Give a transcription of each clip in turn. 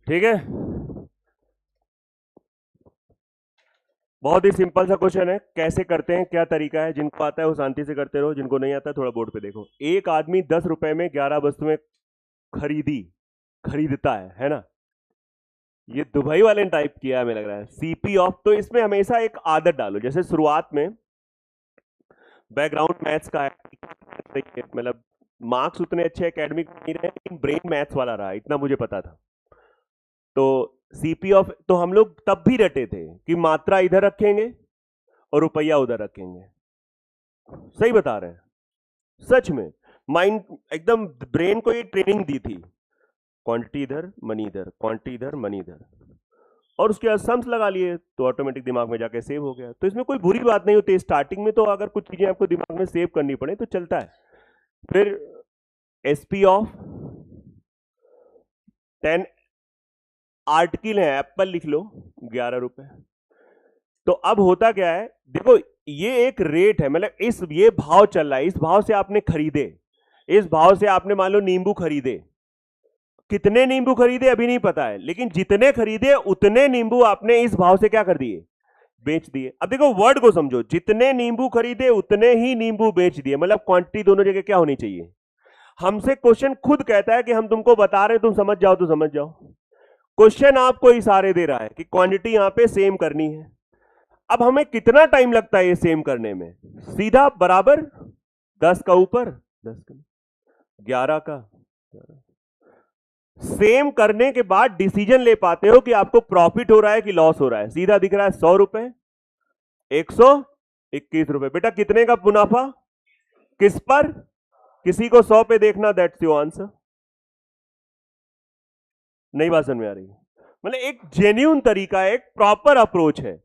ठीक है, बहुत ही सिंपल सा क्वेश्चन है। कैसे करते हैं, क्या तरीका है, जिनको आता है वो शांति से करते रहो, जिनको नहीं आता है थोड़ा बोर्ड पे देखो। एक आदमी 10 रुपए में 11 वस्तुएं खरीदता है ना। ये दुबई वाले ने टाइप किया है, हमें लग रहा है सीपी ऑफ। तो इसमें हमेशा एक आदत डालो, जैसे शुरुआत में बैकग्राउंड मैथ्स का है, मतलब मार्क्स उतने अच्छे एकेडमिक नहीं रहे, लेकिन ब्रेन मैथ्स वाला रहा, इतना मुझे पता था। तो सीपी ऑफ तो हम लोग तब भी रटे थे कि मात्रा इधर रखेंगे और रुपया उधर रखेंगे। सही बता रहे हैं, सच में माइंड एकदम ब्रेन को ये ट्रेनिंग दी थी, क्वांटिटी इधर मनी इधर, क्वांटिटी इधर मनी इधर, और उसके बाद सम्स लगा लिए तो ऑटोमेटिक दिमाग में जाके सेव हो गया। तो इसमें कोई बुरी बात नहीं होती स्टार्टिंग में, तो अगर कुछ चीजें आपको दिमाग में सेव करनी पड़े तो चलता है। फिर एसपी ऑफ 10 आर्टिकल है, एप्पल लिख लो 11 रुपए। तो अब होता क्या है, देखो ये एक रेट है, मतलब इस ये भाव चल रहा है, इस भाव से आपने खरीदे, इस भाव से आपने मान लो नींबू खरीदे। कितने नींबू खरीदे अभी नहीं पता है, लेकिन जितने खरीदे उतने नींबू आपने इस भाव से क्या कर दिए, बेच दिए। अब देखो वर्ड को समझो, जितने नींबू खरीदे उतने ही नींबू बेच दिए, मतलब क्वांटिटी दोनों जगह क्या होनी चाहिए। हमसे क्वेश्चन खुद कहता है कि हम तुमको बता रहे, तुम समझ जाओ तो समझ जाओ। क्वेश्चन आपको इशारे दे रहा है कि क्वांटिटी यहां पे सेम करनी है। अब हमें कितना टाइम लगता है ये सेम करने में, सीधा बराबर 10 का ऊपर 10 का 11 का सेम करने के बाद डिसीजन ले पाते हो कि आपको प्रॉफिट हो रहा है कि लॉस हो रहा है। सीधा दिख रहा है 100 रुपए 121 रुपए। बेटा कितने का मुनाफा, किस पर, किसी को 100 पे देखना, दैट्स योर आंसर। नई बात समझ में आ रही है, मतलब एक जेन्यून तरीका है, एक प्रॉपर अप्रोच है।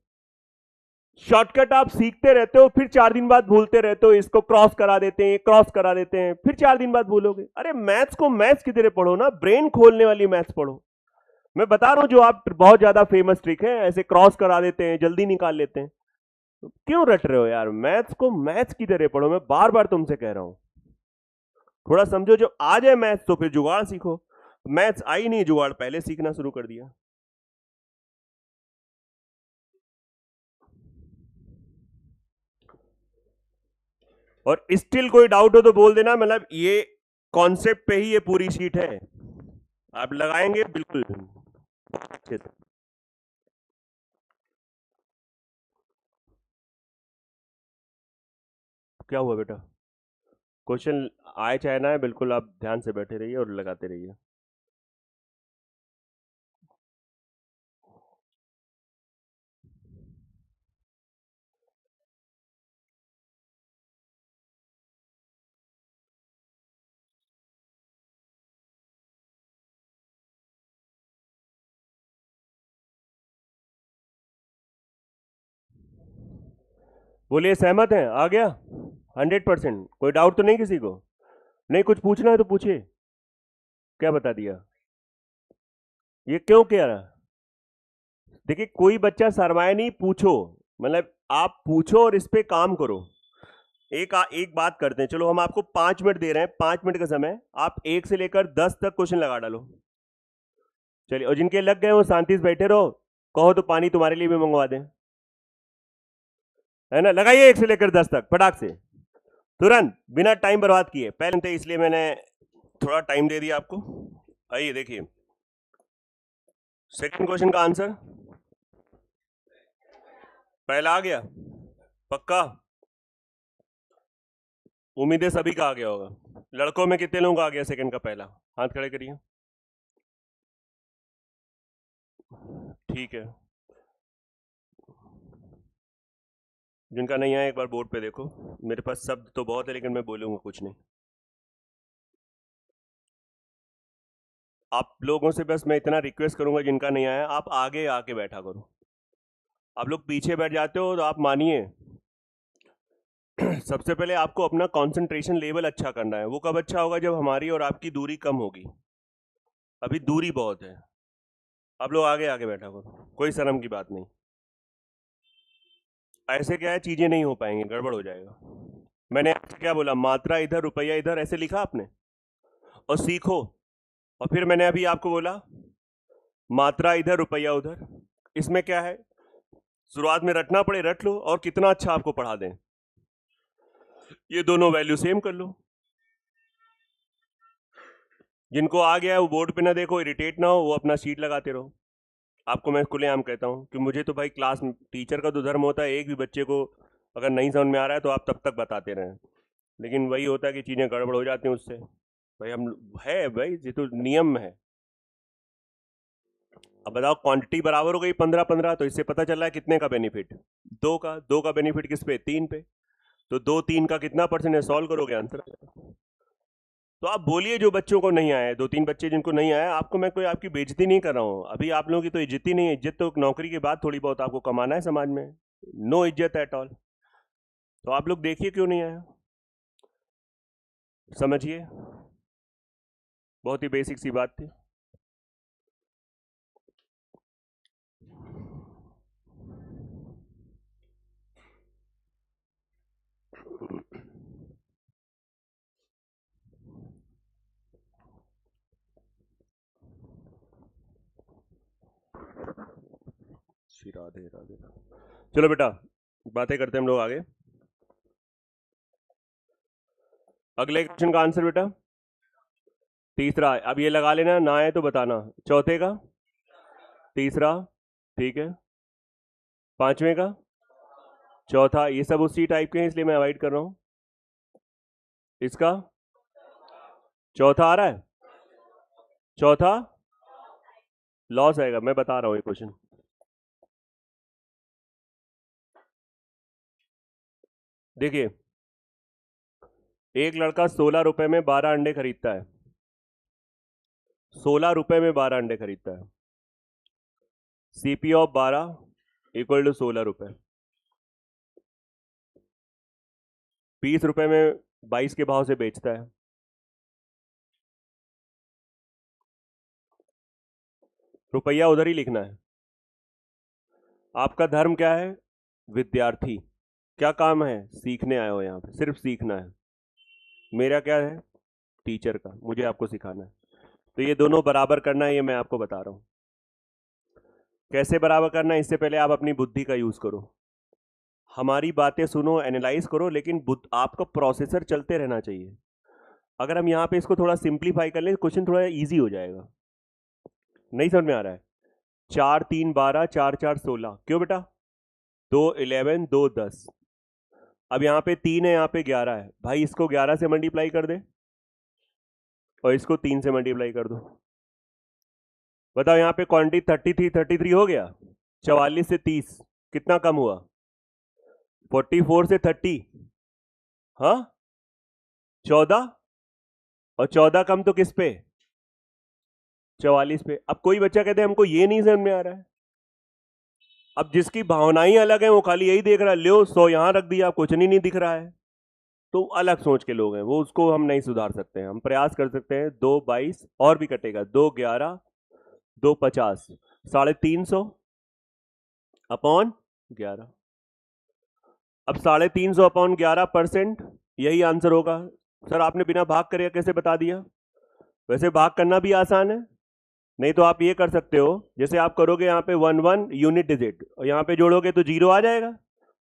शॉर्टकट आप सीखते रहते हो, फिर 4 दिन बाद भूलते रहते हो, इसको क्रॉस करा देते हैं, क्रॉस करा देते हैं, फिर 4 दिन बाद भूलोगे। अरे मैथ्स को मैथ्स की तरह पढ़ो ना, ब्रेन खोलने वाली मैथ्स पढ़ो। मैं बता रहा हूं जो आप बहुत ज्यादा फेमस ट्रिक है, ऐसे क्रॉस करा देते हैं, जल्दी निकाल लेते हैं। तो क्यों रट रहे हो यार, मैथ्स को मैथ्स की तरह पढ़ो। मैं बार बार तुमसे कह रहा हूं, थोड़ा समझो। जो आ जाए मैथ्स तो फिर जुगाड़ सीखो, मैथ्स आई नहीं, जुगाड़ पहले सीखना शुरू कर दिया। और स्टिल कोई डाउट हो तो बोल देना, मतलब ये कॉन्सेप्ट पे ही ये पूरी शीट है, आप लगाएंगे बिल्कुल अच्छे से। क्या हुआ बेटा, क्वेश्चन आए चाहे ना है, बिल्कुल आप ध्यान से बैठे रहिए और लगाते रहिए। बोलिए सहमत हैं, आ गया 100%? कोई डाउट तो नहीं किसी को? नहीं, कुछ पूछना है तो पूछिए। क्या बता दिया, ये क्यों कह रहा? देखिए कोई बच्चा शर्माए नहीं, पूछो, मतलब आप पूछो और इस पे काम करो। एक बात करते हैं, चलो हम आपको 5 मिनट दे रहे हैं, 5 मिनट का समय, आप 1 से लेकर 10 तक क्वेश्चन लगा डालो। चलिए, और जिनके लग गए वो शांति से बैठे रहो, कहो तो पानी तुम्हारे लिए भी मंगवा दें, है ना। लगाइए 1 से लेकर 10 तक फटाक से, तुरंत, बिना टाइम बर्बाद किए। पहले थे इसलिए मैंने थोड़ा टाइम दे दिया आपको। आइए देखिए, सेकंड क्वेश्चन का आंसर पहला आ गया, पक्का? उम्मीद है सभी का आ गया होगा। लड़कों में कितने लोगों का आ गया सेकंड का पहला, हाथ खड़े करिए। ठीक है, जिनका नहीं आया एक बार बोर्ड पे देखो। मेरे पास शब्द तो बहुत है लेकिन मैं बोलूंगा कुछ नहीं। आप लोगों से बस मैं इतना रिक्वेस्ट करूंगा, जिनका नहीं आया आप आगे आके बैठा करो। आप लोग पीछे बैठ जाते हो तो आप मानिए सबसे पहले आपको अपना कंसंट्रेशन लेवल अच्छा करना है। वो कब अच्छा होगा, जब हमारी और आपकी दूरी कम होगी। अभी दूरी बहुत है। आप लोग आगे आगे बैठा करो, कोई शर्म की बात नहीं। ऐसे क्या है, चीजें नहीं हो पाएंगी, गड़बड़ हो जाएगा। मैंने आपसे क्या बोला, मात्रा इधर रुपया इधर, ऐसे लिखा आपने, और सीखो। और फिर मैंने अभी आपको बोला मात्रा इधर रुपया उधर। इसमें क्या है, शुरुआत में रटना पड़े रट लो, और कितना अच्छा आपको पढ़ा दें, ये दोनों वैल्यू सेम कर लो। जिनको आ गया है वो बोर्ड पे ना देखो, इरिटेट ना हो, वो अपना शीट लगाते रहो। आपको मैं खुलेआम कहता हूँ कि मुझे तो भाई क्लास टीचर का तो धर्म होता है, एक भी बच्चे को अगर नहीं समझ में आ रहा है तो आप तब तक बताते रहें, लेकिन वही होता है कि चीजें गड़बड़ हो जाती हैं उससे। भाई हम है भाई, ये तो नियम है। अब बताओ, क्वांटिटी बराबर हो गई 15-15, तो इससे पता चल रहा है कितने का बेनिफिट, दो का बेनिफिट किस पे, 3 पे। तो 2 3 का कितना परसेंट है, सॉल्व करोगे आंसर। तो आप बोलिए जो बच्चों को नहीं आया है, 2 3 बच्चे जिनको नहीं आया, आपको मैं कोई आपकी बेइज्जती नहीं कर रहा हूं, अभी आप लोगों की तो इज्जत ही नहीं है। इज्जत तो नौकरी के बाद थोड़ी बहुत आपको कमाना है समाज में, नो इज्जत एट ऑल। तो आप लोग देखिए क्यों नहीं आया, समझिए, बहुत ही बेसिक सी बात थी। श्री राधे राधे। चलो बेटा, बातें करते हैं हम लोग आगे। अगले क्वेश्चन का आंसर बेटा, तीसरा। अब ये लगा लेना, ना आए तो बताना। चौथे का तीसरा, ठीक है। पांचवें का चौथा, ये सब उसी टाइप के हैं इसलिए मैं अवॉइड कर रहा हूं। इसका चौथा आ रहा है, चौथा लॉस आएगा, मैं बता रहा हूं ये क्वेश्चन। देखिए, एक लड़का 16 रुपए में 12 अंडे खरीदता है, 16 रुपए में 12 अंडे खरीदता है। सीपी ऑफ 12 इक्वल टू 16 रुपए। 20 रुपए में 22 के भाव से बेचता है। रुपया उधर ही लिखना है। आपका धर्म क्या है, विद्यार्थी। क्या काम है, सीखने आए हो यहाँ पे, सिर्फ सीखना है। मेरा क्या है, टीचर का, मुझे आपको सिखाना है। तो ये दोनों बराबर करना है, ये मैं आपको बता रहा हूं। कैसे बराबर करना है, इससे पहले आप अपनी बुद्धि का यूज करो, हमारी बातें सुनो, एनालाइज करो, लेकिन आपका प्रोसेसर चलते रहना चाहिए। अगर हम यहाँ पे इसको थोड़ा सिंप्लीफाई कर ले, क्वेश्चन थोड़ा इजी हो जाएगा। नहीं समझ में आ रहा है, 4 3 12, 4 4 16, क्यों बेटा, 2 11, 2 10। अब यहाँ पे 3 है, यहाँ पे 11 है, भाई इसको 11 से मल्टीप्लाई कर दे और इसको 3 से मल्टीप्लाई कर दो। बताओ, यहाँ पे क्वांटिटी 33 हो गया, 44 से 30 कितना कम हुआ, 44 से 30, हाँ 14, और 14 कम तो किस पे, 44 पे। अब कोई बच्चा कहते हैं हमको ये नहीं समझ में आ रहा है, अब जिसकी भावनाएं अलग है वो खाली यही देख रहा है, लो 100 यहां रख दिया, कुछ नहीं दिख रहा है, तो अलग सोच के लोग हैं वो, उसको हम नहीं सुधार सकते हैं। हम प्रयास कर सकते हैं, 2 22 और भी कटेगा, 2 11, 2 50, 350 अपॉन 11। अब 350 अपॉन 11%, यही आंसर होगा। सर आपने बिना भाग करे कैसे बता दिया, वैसे भाग करना भी आसान है, नहीं तो आप ये कर सकते हो, जैसे आप करोगे यहाँ पे 1 1 यूनिट डिजिट, और यहाँ पे जोड़ोगे तो 0 आ जाएगा,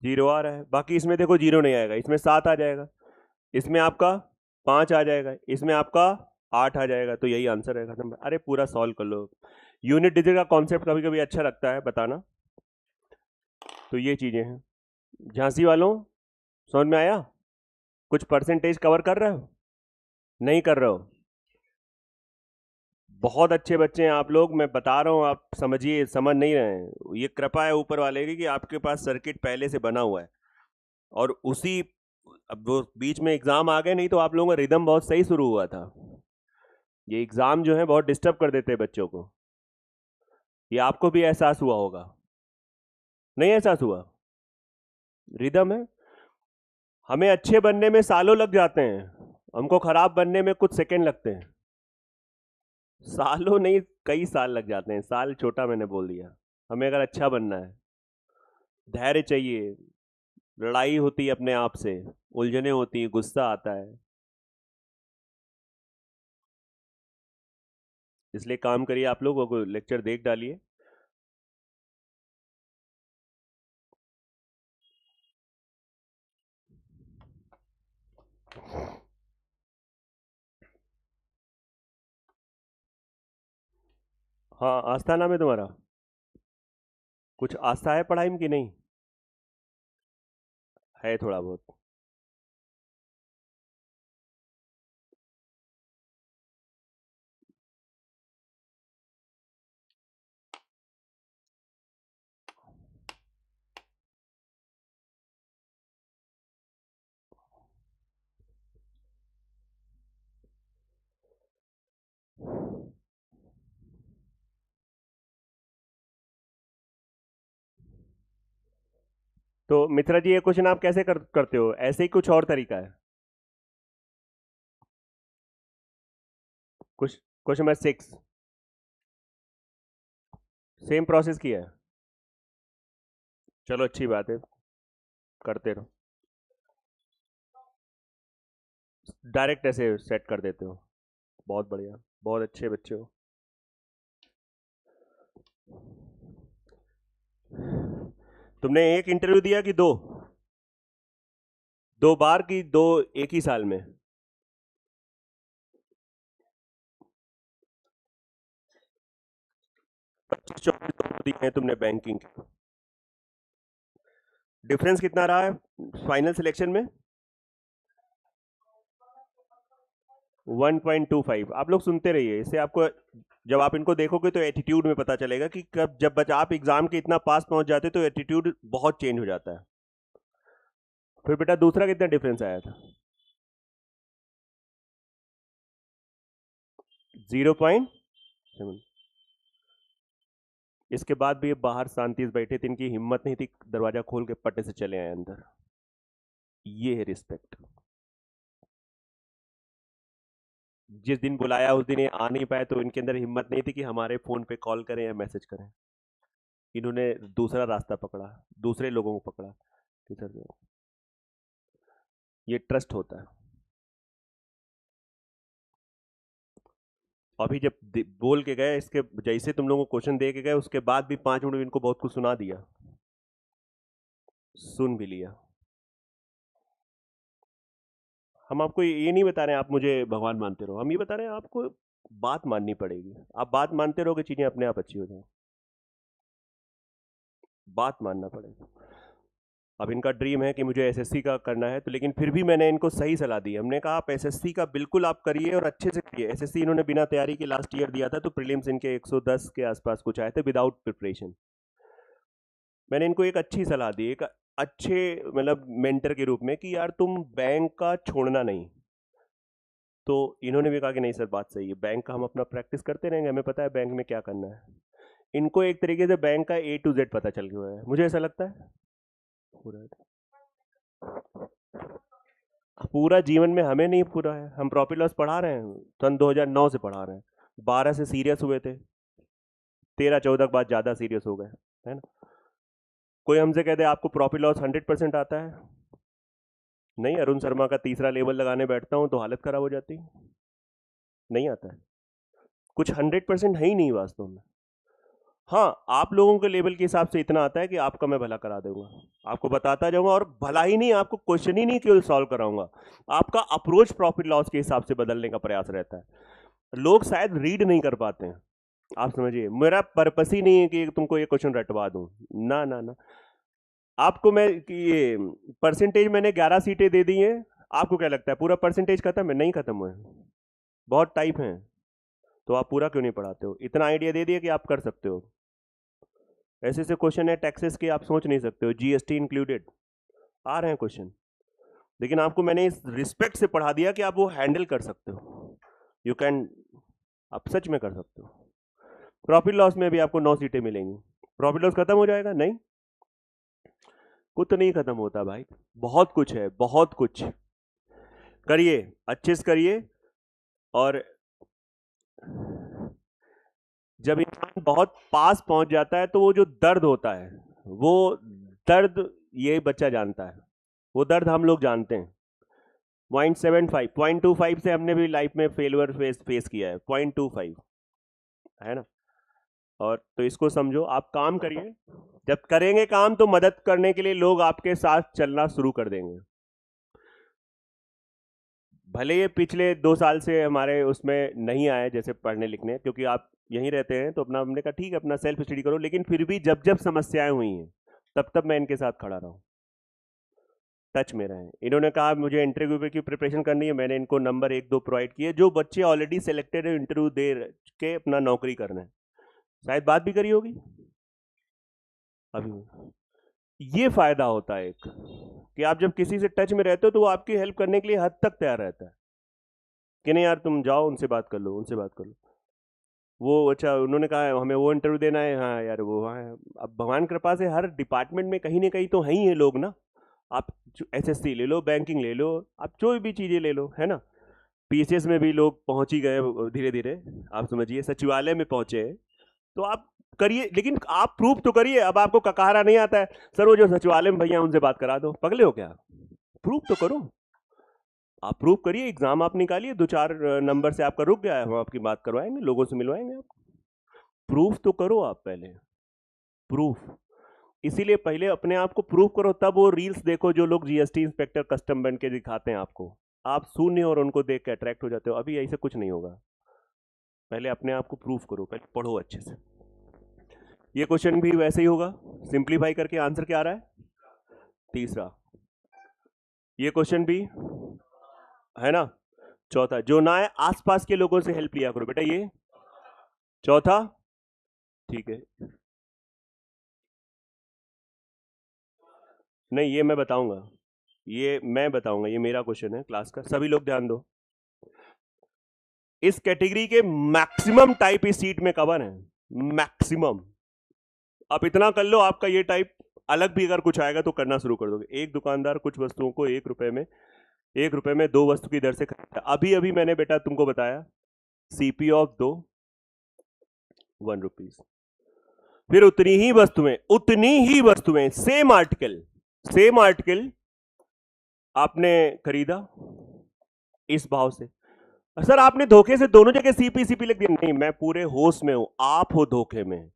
0 आ रहा है। बाकी इसमें देखो 0 नहीं आएगा, इसमें 7 आ जाएगा, इसमें आपका 5 आ जाएगा, इसमें आपका 8 आ जाएगा, तो यही आंसर है, खत्म। अरे पूरा सॉल्व कर लो। यूनिट डिजिट का कॉन्सेप्ट कभी कभी अच्छा लगता है बताना। तो ये चीजें हैं। झांसी वालों, समझ में आया, कुछ परसेंटेज कवर कर रहे हो, नहीं कर रहे हो, बहुत अच्छे बच्चे हैं आप लोग, मैं बता रहा हूं, आप समझिए, समझ नहीं रहे हैं। ये कृपा है ऊपर वाले की कि आपके पास सर्किट पहले से बना हुआ है, और उसी, अब वो बीच में एग्जाम आ गए, नहीं तो आप लोगों का रिदम बहुत सही शुरू हुआ था। ये एग्जाम जो है बहुत डिस्टर्ब कर देते हैं बच्चों को, ये आपको भी एहसास हुआ होगा, नहीं एहसास हुआ, रिदम है। हमें अच्छे बनने में सालों लग जाते हैं, हमको खराब बनने में कुछ सेकंड लगते हैं। सालों नहीं, कई साल लग जाते हैं, साल छोटा मैंने बोल दिया। हमें अगर अच्छा बनना है, धैर्य चाहिए, लड़ाई होती है अपने आप से, उलझने होती है, गुस्सा आता है, इसलिए काम करिए, आप लोगों को लेक्चर देख डालिए। हाँ, आस्था नाम है तुम्हारा? कुछ आस्था है पढ़ाई में कि नहीं? है थोड़ा बहुत। तो मित्रा जी, ये क्वेश्चन आप कैसे करते हो? ऐसे ही कुछ और तरीका है? कुछ क्वेश्चन नंबर 6 सेम प्रोसेस किया है? चलो अच्छी बात है, करते रहो। डायरेक्ट ऐसे सेट कर देते हो, बहुत बढ़िया, बहुत अच्छे बच्चे हो। तुमने एक इंटरव्यू दिया कि दो? दो बार की दो एक ही साल में? पच्चीस 24 दिए हैं तुमने बैंकिंग के। डिफरेंस कितना रहा है फाइनल सिलेक्शन में? 1.25। आप लोग सुनते रहिए, इससे आपको जब आप इनको देखोगे तो एटीट्यूड में पता चलेगा कि कब जब बच्चा आप एग्जाम के इतना पास पहुंच जाते तो एटीट्यूड बहुत चेंज हो जाता है। फिर बेटा दूसरा कितना डिफरेंस आया था? 0.7। इसके बाद भी ये बाहर शांति से बैठे थे, इनकी हिम्मत नहीं थी दरवाजा खोल के पट्टे से चले आए अंदर। ये है रिस्पेक्ट। जिस दिन बुलाया उस दिन ये आ नहीं पाए तो इनके अंदर हिम्मत नहीं थी कि हमारे फोन पे कॉल करें या मैसेज करें। इन्होंने दूसरा रास्ता पकड़ा, दूसरे लोगों को पकड़ा कि सर ये ट्रस्ट होता है। अभी जब बोल के गए, इसके जैसे तुम लोगों को क्वेश्चन दे के गए उसके बाद भी 5 मिनट में इनको बहुत कुछ सुना दिया, सुन भी लिया। हम आपको ये नहीं बता रहे हैं आप मुझे भगवान मानते रहो, हम ये बता रहे हैं आपको बात माननी पड़ेगी। आप बात मानते रहोगे, चीजें अपने आप अच्छी हो जाएंगी। बात मानना पड़ेगा। अब इनका ड्रीम है कि मुझे एसएससी का करना है, तो लेकिन फिर भी मैंने इनको सही सलाह दी। हमने कहा आप एसएससी का बिल्कुल आप करिए और अच्छे से करिए। एसएससी इन्होंने बिना तैयारी के लास्ट ईयर दिया था, तो प्रीलिम्स इनके 110 के आसपास कुछ आए थे विदाउट प्रिपरेशन। मैंने इनको एक अच्छी सलाह दी, एक अच्छे मतलब मेंटर के रूप में, कि यार तुम बैंक का छोड़ना नहीं। तो इन्होंने भी कहा कि नहीं सर बात सही है, बैंक का हम अपना प्रैक्टिस करते रहेंगे, हमें पता है बैंक में क्या करना है। इनको एक तरीके से बैंक का A to Z पता चल गया है, मुझे ऐसा लगता है। पूरा पूरा जीवन में हमें नहीं पूरा है। हम प्रॉफिट लॉस पढ़ा रहे हैं, सन 2009 से पढ़ा रहे हैं। 12 से सीरियस हुए थे, 13-14 के बाद ज़्यादा सीरियस हो गए, है ना। कोई हमसे कहते आपको प्रॉफिट लॉस 100% आता है? नहीं, अरुण शर्मा का तीसरा लेवल लगाने बैठता हूँ तो हालत खराब हो जाती है। नहीं आता है, कुछ 100% है ही नहीं वास्तव में। हाँ, आप लोगों के लेवल के हिसाब से इतना आता है कि आपका मैं भला करा दूंगा, आपको बताता जाऊंगा, और भला ही नहीं, आपको क्वेश्चन ही नहीं केवल सॉल्व कराऊंगा, आपका अप्रोच प्रॉफिट लॉस के हिसाब से बदलने का प्रयास रहता है। लोग शायद रीड नहीं कर पाते हैं, आप समझिए। मेरा पर्पस ही नहीं है कि तुमको ये क्वेश्चन रटवा दूं, ना ना ना। आपको मैं ये परसेंटेज मैंने 11 सीटें दे दी हैं, आपको क्या लगता है पूरा परसेंटेज खत्म है? नहीं खत्म हुआ है, बहुत टाइप हैं। तो आप पूरा क्यों नहीं पढ़ाते हो? इतना आइडिया दे दिया कि आप कर सकते हो। ऐसे ऐसे क्वेश्चन है टैक्सेस के, आप सोच नहीं सकते हो, जीएसटी इंक्लूडेड आ रहे हैं क्वेश्चन। लेकिन आपको मैंने इस रिस्पेक्ट से पढ़ा दिया कि आप वो हैंडल कर सकते हो, यू कैन, आप सच में कर सकते हो। प्रॉफिट लॉस में भी आपको 9 सीटें मिलेंगी। प्रॉफिट लॉस खत्म हो जाएगा? नहीं, कुछ नहीं खत्म होता भाई, बहुत कुछ है, बहुत कुछ। करिए, अच्छे से करिए। और जब इंसान बहुत पास पहुंच जाता है तो वो जो दर्द होता है, वो दर्द ये बच्चा जानता है, वो दर्द हम लोग जानते हैं। 0.75 0.25 से हमने भी लाइफ में फेलियर फेस किया है, 0.25। है ना। और तो इसको समझो, आप काम करिए, जब करेंगे काम तो मदद करने के लिए लोग आपके साथ चलना शुरू कर देंगे। भले ये पिछले 2 साल से हमारे उसमें नहीं आए जैसे पढ़ने लिखने, क्योंकि आप यहीं रहते हैं तो अपना, हमने कहा ठीक है अपना सेल्फ स्टडी करो, लेकिन फिर भी जब जब समस्याएं हुई हैं तब तब मैं इनके साथ खड़ा रहा हूं, टच में रहे। इन्होंने कहा मुझे इंटरव्यू की प्रिपरेशन करनी है, मैंने इनको नंबर 1-2 प्रोवाइड किए, जो बच्चे ऑलरेडी सिलेक्टेड है इंटरव्यू दे के अपना नौकरी करना है। शायद बात भी करी होगी अभी। ये फायदा होता है एक, कि आप जब किसी से टच में रहते हो तो वो आपकी हेल्प करने के लिए हद तक तैयार रहता है कि नहीं यार तुम जाओ उनसे बात कर लो, उनसे बात कर लो। वो अच्छा उन्होंने कहा हमें वो इंटरव्यू देना है, हाँ यार वो वहाँ है। अब भगवान कृपा से हर डिपार्टमेंट में कहीं ना कहीं तो है ही है लोग ना। आप एसएससी ले लो, बैंकिंग ले लो, आप जो भी चीज़ें ले लो, है ना। पीसीएस में भी लोग पहुंच ही गए धीरे धीरे, आप समझिए सचिवालय में पहुंचे हैं। तो आप करिए, लेकिन आप प्रूफ तो करिए। अब आपको ककारा नहीं आता है, सर वो जो सचिवालय में भैया उनसे बात करा दो, पगले हो क्या? प्रूफ तो करो, आप प्रूफ करिए, एग्जाम आप निकालिए, 2-4 नंबर से आपका रुक गया है, हम आपकी बात करवाएंगे, लोगों से मिलवाएंगे आप। प्रूफ तो करो आप पहले, प्रूफ। इसीलिए पहले अपने आप को प्रूफ करो, तब वो रील्स देखो जो लोग जीएसटी इंस्पेक्टर कस्टम बन के दिखाते हैं आपको, आप शून्य और उनको देख के अट्रैक्ट हो जाते हो। अभी ऐसे कुछ नहीं होगा, पहले अपने आप को प्रूफ करो, पहले पढ़ो अच्छे से। ये क्वेश्चन भी वैसे ही होगा, सिंप्लीफाई करके आंसर क्या आ रहा है? तीसरा। ये क्वेश्चन भी है ना, चौथा। जो ना है आसपास के लोगों से हेल्प लिया करो बेटा, ये चौथा, ठीक है। नहीं ये मैं बताऊंगा, ये मैं बताऊंगा, ये मेरा क्वेश्चन है क्लास का, सभी लोग ध्यान दो। इस कैटेगरी के मैक्सिमम टाइप इस सीट में कवर है, मैक्सिमम। आप इतना कर लो, आपका ये टाइप अलग भी अगर कुछ आएगा तो करना शुरू कर दोगे। एक दुकानदार कुछ वस्तुओं को 1 रुपए में 2 वस्तु की दर से खरीदता। अभी अभी मैंने बेटा तुमको बताया सीपी ऑफ 2 1 रुपीज। फिर उतनी ही वस्तुएं सेम आर्टिकल आपने खरीदा इस भाव से। सर आपने धोखे से दोनों जगह सीपी लिख दिया। नहीं, मैं पूरे होश में हूं, आप हो धोखे में।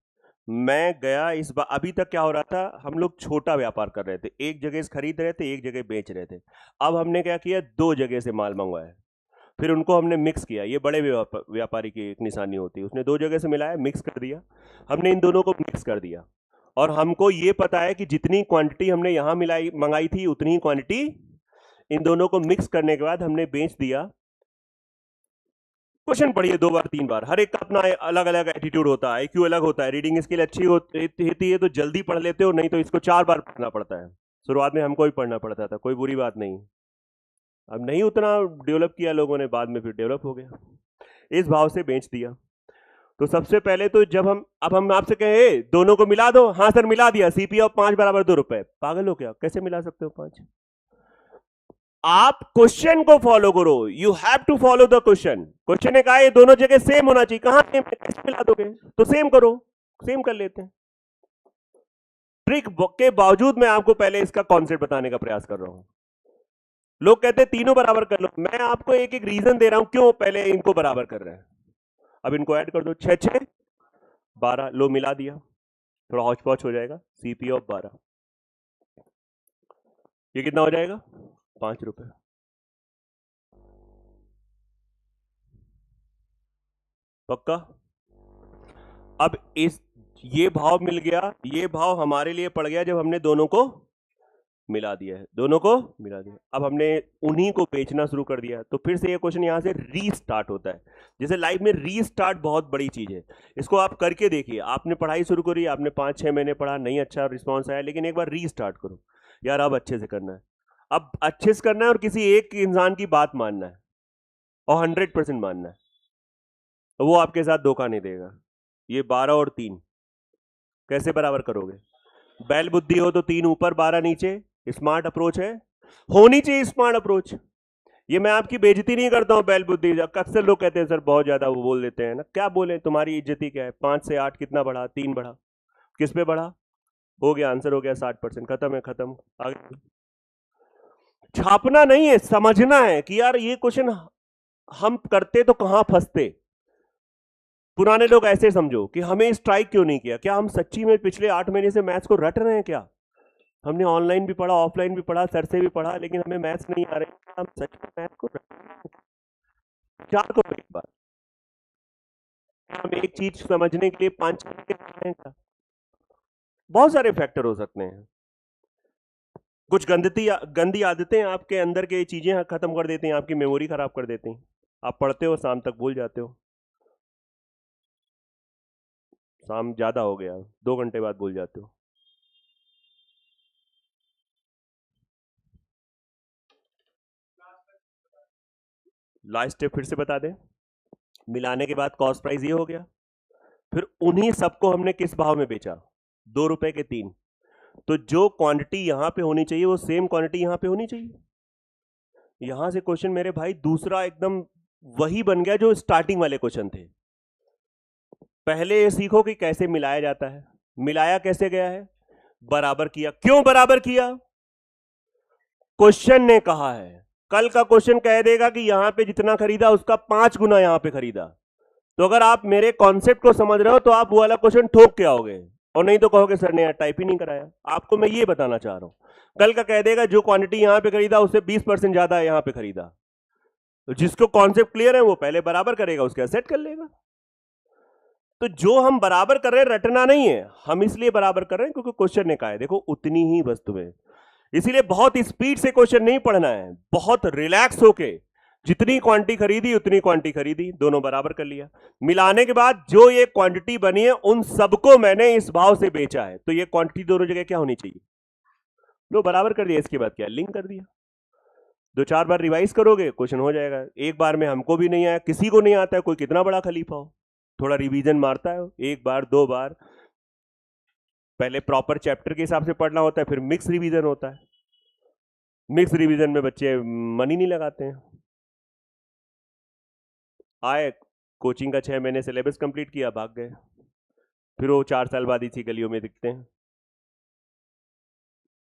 मैं गया इस बार, अभी तक क्या हो रहा था, हम लोग छोटा व्यापार कर रहे थे, एक जगह से खरीद रहे थे, एक जगह बेच रहे थे। अब हमने क्या किया, 2 जगह से माल मंगवाया, फिर उनको हमने मिक्स किया। ये बड़े व्यापारी की एक निशानी होती है, उसने 2 जगह से मिलाया, मिक्स कर दिया। हमने इन दोनों को मिक्स कर दिया, और हमको ये पता है कि जितनी क्वांटिटी हमने यहां मंगाई थी उतनी ही क्वांटिटी इन दोनों को मिक्स करने के बाद हमने बेच दिया। क्वेश्चन पढ़िए 2 बार 3 बार, हर एक का अपना अलग अलग एटीट्यूड होता है, IQ अलग होता है, रीडिंग स्किल अच्छी होती है तो जल्दी पढ़ लेते हो, नहीं तो इसको 4 बार पढ़ना पड़ता है। शुरुआत में हमको भी पढ़ना पड़ता था, कोई बुरी बात नहीं। अब नहीं उतना डेवलप किया लोगों ने, बाद में फिर डेवलप हो गया। इस भाव से बेच दिया। तो सबसे पहले तो जब हम आपसे कहे दोनों को मिला दो, हाँ सर मिला दिया, सीपी ऑफ 5 बराबर 2 रुपए। पागल हो क्या, कैसे मिला सकते हो 5? आप क्वेश्चन को फॉलो करो, you have to follow the question. Question ने कहा ये दोनों जगह सेम होना चाहिए, कहां सेम है, कैसे मिला दोगे? तो सेम करो, सेम कर लेते हैं। ट्रिक के बावजूद मैं आपको पहले इसका कॉन्सेप्ट बताने का प्रयास कर रहा हूं। लोग कहते हैं तीनों बराबर कर लो, मैं आपको एक एक रीजन दे रहा हूं क्यों पहले इनको बराबर कर रहे हैं। अब इनको ऐड कर दो, 6 6 12, लो मिला दिया, थोड़ा हौच पौच हो जाएगा। सीपी ऑफ 12, ये कितना हो जाएगा? 5 रुपए। पक्का? अब ये भाव मिल गया, ये भाव हमारे लिए पड़ गया जब हमने दोनों को मिला दिया है, दोनों को मिला दिया। अब हमने उन्हीं को बेचना शुरू कर दिया, तो फिर से ये क्वेश्चन यहां से रीस्टार्ट होता है। जैसे लाइफ में रीस्टार्ट बहुत बड़ी चीज है, इसको आप करके देखिए। आपने पढ़ाई शुरू करी, आपने 5-6 महीने पढ़ा, नहीं अच्छा रिस्पॉन्स आया, लेकिन एक बार रीस्टार्ट करो, यार अब अच्छे से करना है, अब अच्छे से करना है, और किसी एक इंसान की बात मानना है और 100% मानना है, तो वो आपके साथ धोखा नहीं देगा। ये 12 और 3 कैसे बराबर करोगे? बैल बुद्धि हो तो 3 ऊपर 12 नीचे, स्मार्ट अप्रोच है, होनी चाहिए स्मार्ट अप्रोच। ये मैं आपकी बेइज्जती नहीं करता हूं, बैल बुद्धि अक्सर लोग कहते हैं सर बहुत ज्यादा वो बोल देते हैं ना, क्या बोले, तुम्हारी इज्जती क्या है? 5 से 8 कितना बढ़ा? 3 बढ़ा, किस पे बढ़ा? हो गया, आंसर हो गया 60%, खत्म है, खत्म। आगे छापना नहीं है, समझना है कि यार ये क्वेश्चन हम करते तो कहां फंसते। पुराने लोग ऐसे समझो कि हमें स्ट्राइक क्यों नहीं किया, क्या हम सच्ची में पिछले 8 महीने से मैथ्स को रट रहे हैं क्या? हमने ऑनलाइन भी पढ़ा, ऑफलाइन भी पढ़ा, सर से भी पढ़ा, लेकिन हमें मैथ्स नहीं आ रहे हैं। हम सच में मैथ्स को रट रहे हैं? विचार करो एक बार। हम एक चीज समझने के लिए 5 घंटे पढ़ रहे हैं क्या? बहुत सारे फैक्टर हो सकते हैं। कुछ गंदी आदतें आपके अंदर के चीजें खत्म कर देती हैं, आपकी मेमोरी खराब कर देती हैं। आप पढ़ते हो, शाम तक भूल जाते हो। शाम ज्यादा हो गया, 2 घंटे बाद भूल जाते हो। लास्ट स्टेप फिर से बता दें। मिलाने के बाद कॉस्ट प्राइस ये हो गया। फिर उन्हीं सबको हमने किस भाव में बेचा? 2 रुपए के 3। तो जो क्वांटिटी यहां पे होनी चाहिए वो सेम क्वांटिटी यहां पे होनी चाहिए। यहां से क्वेश्चन मेरे भाई दूसरा एकदम वही बन गया जो स्टार्टिंग वाले क्वेश्चन थे। पहले ये सीखो कि कैसे मिलाया जाता है। मिलाया कैसे गया है? बराबर किया। क्यों बराबर किया? क्वेश्चन ने कहा है। कल का क्वेश्चन कह देगा कि यहां पे जितना खरीदा उसका 5 गुना यहां पे खरीदा। तो अगर आप मेरे कॉन्सेप्ट को समझ रहे हो तो आप वो वाला क्वेश्चन ठोक के आओगे, और नहीं तो कहोगे सर ने यार टाइप ही नहीं कराया। आपको मैं ये बताना चाह रहा हूं, कल का कह देगा जो क्वांटिटी यहां पे खरीदा उससे 20% ज्यादा यहां पे खरीदा। तो जिसको कॉन्सेप्ट क्लियर है वो पहले बराबर करेगा, उसके सेट कर लेगा। तो जो हम बराबर कर रहे हैं रटना नहीं है, हम इसलिए बराबर कर रहे हैं क्योंकि क्वेश्चन ने कहा है देखो उतनी ही वस्तु में। इसीलिए बहुत स्पीड से क्वेश्चन नहीं पढ़ना है, बहुत रिलैक्स होके जितनी क्वांटिटी खरीदी उतनी क्वांटिटी खरीदी, दोनों बराबर कर लिया। मिलाने के बाद जो ये क्वांटिटी बनी है उन सबको मैंने इस भाव से बेचा है, तो ये क्वांटिटी दोनों जगह क्या होनी चाहिए? लो बराबर कर दिया। इसके बाद क्या, लिंक कर दिया। 2-4 बार रिवाइज करोगे क्वेश्चन हो जाएगा। एक बार में हमको भी नहीं आया, किसी को नहीं आता है, कोई कितना बड़ा खलीफा हो, थोड़ा रिवीजन मारता है, एक बार 2 बार। पहले प्रॉपर चैप्टर के हिसाब से पढ़ना होता है, फिर मिक्स रिवीजन होता है। मिक्स रिवीजन में बच्चे मन ही नहीं लगाते हैं। आए कोचिंग का 6 महीने सिलेबस कंप्लीट किया, भाग गए, फिर वो 4 साल बाद इसी गलियों में दिखते हैं।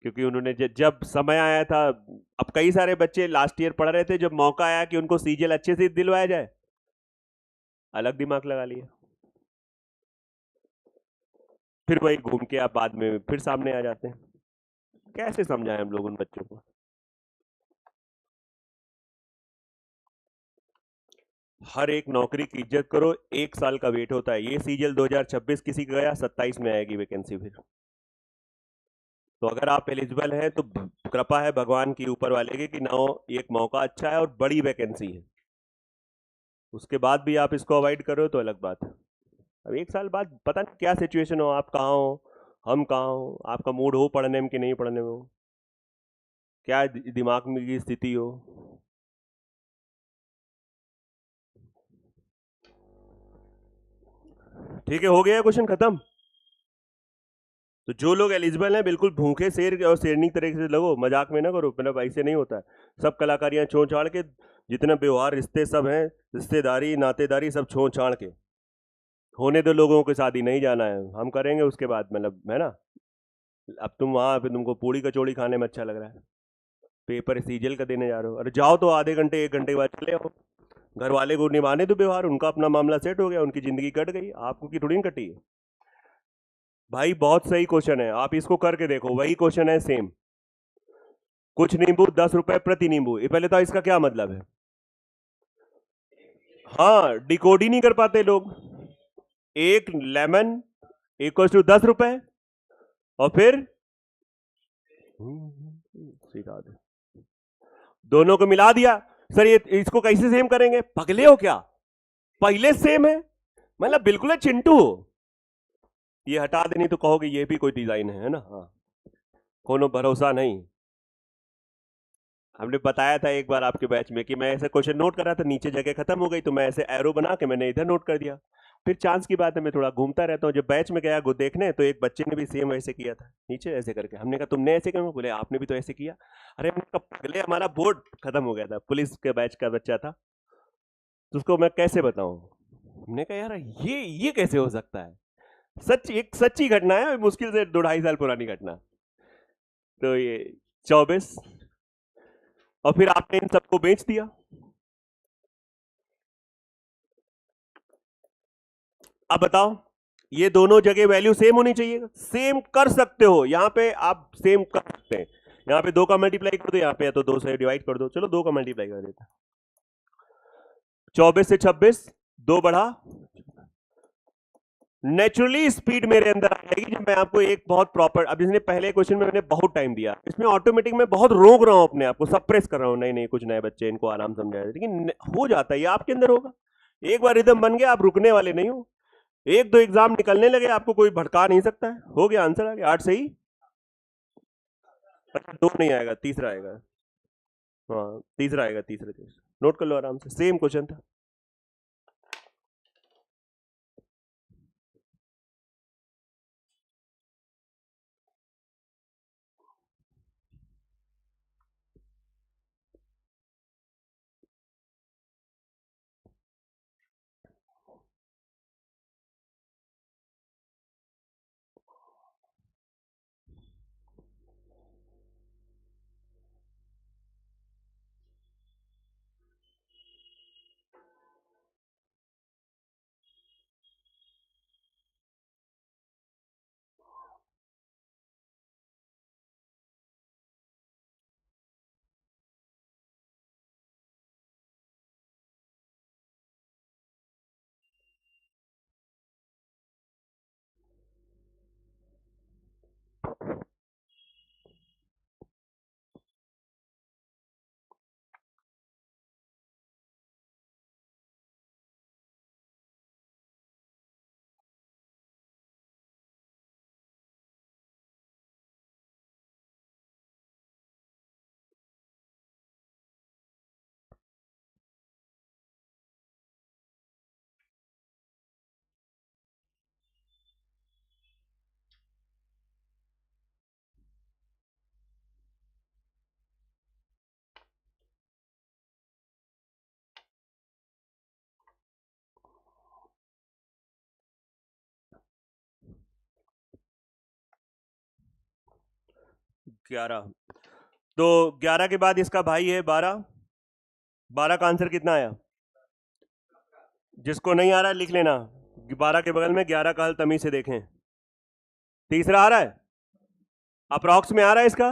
क्योंकि उन्होंने जब समय आया था, अब कई सारे बच्चे लास्ट ईयर पढ़ रहे थे, जब मौका आया कि उनको सीजीएल अच्छे से दिलवाया जाए, अलग दिमाग लगा लिया। फिर वही घूम के आप बाद में फिर सामने आ जाते हैं। कैसे समझाएं हम लोग उन बच्चों को? हर एक नौकरी की इज्जत करो, 1 साल का वेट होता है। ये सीजीएल 2026 किसी का गया, 27 में आएगी वैकेंसी फिर। तो अगर आप एलिजिबल हैं तो कृपा है भगवान की ऊपर वाले की कि ना एक मौका अच्छा है और बड़ी वैकेंसी है, उसके बाद भी आप इसको अवॉइड करो तो अलग बात है। अब 1 साल बाद पता नहीं क्या सिचुएशन हो, आप कहाँ हो, हम कहाँ हो, आपका मूड हो पढ़ने में कि नहीं पढ़ने में हो, क्या दिमाग में की स्थिति हो। ठीक है, हो गया क्वेश्चन खत्म। तो जो लोग एलिजिबल हैं बिल्कुल भूखे शेर और शेरनी तरीके से लगो, मजाक में ना करो, मतलब ऐसे नहीं होता है। सब कलाकारियां छोड़ छाड़ के, जितना व्यवहार रिश्ते सब हैं, रिश्तेदारी नातेदारी सब छोड़ छाड़ के होने दो। लोगों की शादी नहीं जाना है, हम करेंगे उसके बाद, मतलब है ना। अब तुम वहां पे तुमको पूड़ी कचौड़ी खाने में अच्छा लग रहा है, पेपर सीजल का देने जा रहे हो, अरे जाओ तो आधे घंटे 1 घंटे के बाद चले आओ। घर वाले को निभाने दो व्यवहार, उनका अपना मामला सेट हो गया, उनकी जिंदगी कट गई, आपको की थोड़ी कटी है। भाई बहुत सही क्वेश्चन है, आप इसको करके देखो, वही क्वेश्चन है सेम। कुछ नींबू 10 रुपए प्रति नींबू, ये पहले तो इसका क्या मतलब है? हाँ, डिकोड ही नहीं कर पाते लोग। एक लेमन इक्वल टू 10 रुपए, और फिर सीधा दे, दोनों को मिला दिया। सर ये इसको कैसे सेम करेंगे, पगले हो क्या? पहले सेम है, मतलब बिल्कुल है चिंटू। ये हटा देनी तो कहोगे ये भी कोई डिजाइन है ना। हाँ, कोनो भरोसा नहीं। हमने बताया था एक बार आपके बैच में कि मैं ऐसे क्वेश्चन नोट कर रहा था, नीचे जगह खत्म हो गई, तो मैं ऐसे एरो बना के मैंने इधर नोट कर दिया। फिर चांस की बात है, मैं थोड़ा घूमता रहता हूँ, जब बैच में गया देखने तो एक बच्चे ने भी सेम वैसे किया था, नीचे ऐसे करके। हमने कहा तुमने ऐसे क्यों? बोले आपने भी तो ऐसे किया। अरे हमने कहा पगले, हमारा बोर्ड खत्म हो गया था, पुलिस के बैच का बच्चा था, तो उसको मैं कैसे बताऊं। हमने कहा यार ये कैसे हो सकता है। सच, एक सच्ची घटना है, मुश्किल से 2-2.5 साल पुरानी घटना। तो ये 24, और फिर आपने इन सबको बेच दिया। अब बताओ, ये दोनों जगह वैल्यू सेम होनी चाहिए, सेम कर सकते हो, यहां पे आप सेम कर सकते हैं, यहां पे 2 का मल्टीप्लाई कर दो, यहां पे या तो 2 से डिवाइड कर दो, चलो 2 का मल्टीप्लाई कर देते हैं, 24 से 26, 2 बढ़ा, नेचुरली स्पीड मेरे अंदर आ जाएगी जब मैं आपको एक बहुत प्रॉपर, अब इसने पहले क्वेश्चन में मैंने बहुत टाइम दिया, इसमें ऑटोमेटिक मैं बहुत रोक रहा हूं अपने आप को, सप्रेस कर रहा हूं, नहीं नहीं कुछ नए बच्चे इनको आराम समझाया, लेकिन हो जाता है, ये आपके अंदर होगा, एक बार रिदम बन गया, आप रुकने वाले नहीं हो, एक दो एग्जाम निकलने लगे आपको कोई भड़का नहीं सकता है, हो गया आंसर आ गया, 8 सही, अच्छा 2 नहीं आएगा, तीसरा आएगा, हाँ तीसरा आएगा, तीसरा नोट कर लो आराम से, सेम क्वेश्चन था। ग्यारह, तो 11 के बाद इसका भाई है 12, 12 का आंसर कितना आया, जिसको नहीं आ रहा है लिख लेना, 12 के बगल में 11 का हल तमीज से देखें, तीसरा आ रहा है, अप्रॉक्स में आ रहा है इसका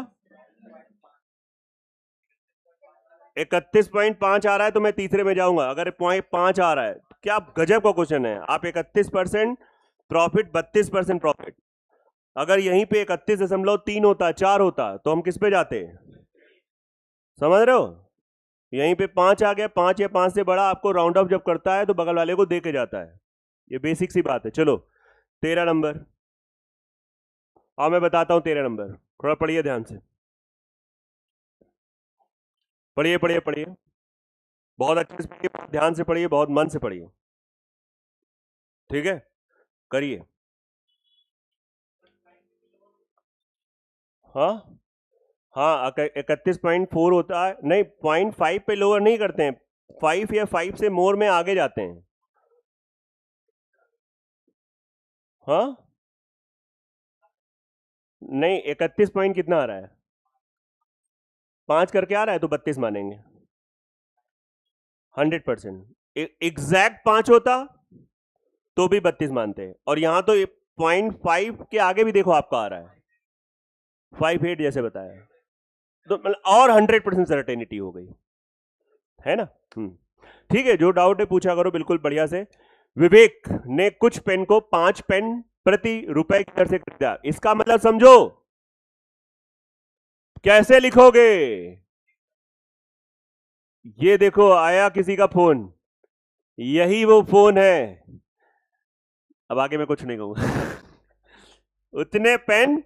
31.5 आ रहा है, तो मैं तीसरे में जाऊंगा, अगर पॉइंट 5 आ रहा है, क्या गजब का क्वेश्चन है, आप 31% प्रॉफिट, 32% प्रॉफिट, अगर यहीं पे 31.3 होता, 4 होता, तो हम किस पे जाते, समझ रहे हो, यहीं पे 5 आ गया, 5 या 5 से बड़ा आपको राउंड ऑफ जब करता है तो बगल वाले को दे के जाता है, ये बेसिक सी बात है। चलो 13 नंबर, मैं बताता हूं 13 नंबर, थोड़ा पढ़िए ध्यान से, पढ़िए पढ़िए पढ़िए, बहुत अच्छे से पढ़िए, बहुत ध्यान से पढ़िए, बहुत मन से पढ़िए, ठीक है, करिए, हाँ हाँ 31.4 होता है, नहीं 0.5 पे लोअर नहीं करते हैं, 5 या 5 से मोर में आगे जाते हैं, हाँ नहीं 31 पॉइंट कितना आ रहा है, 5 करके आ रहा है तो 32 मानेंगे, 100%, एग्जैक्ट 5 होता तो भी 32 मानते हैं, और यहां तो 0.5 के आगे भी देखो आपका आ रहा है 5.8 जैसे बताया, तो मतलब और 100% सर्टेनिटी हो गई है ना। ठीक है, जो डाउट है पूछा करो बिल्कुल बढ़िया से। विवेक ने कुछ पेन को 5 पेन प्रति रुपए की दर से खरीदा, इसका मतलब समझो, कैसे लिखोगे, ये देखो आया किसी का फोन, यही वो फोन है, अब आगे मैं कुछ नहीं कहूंगा उतने पेन,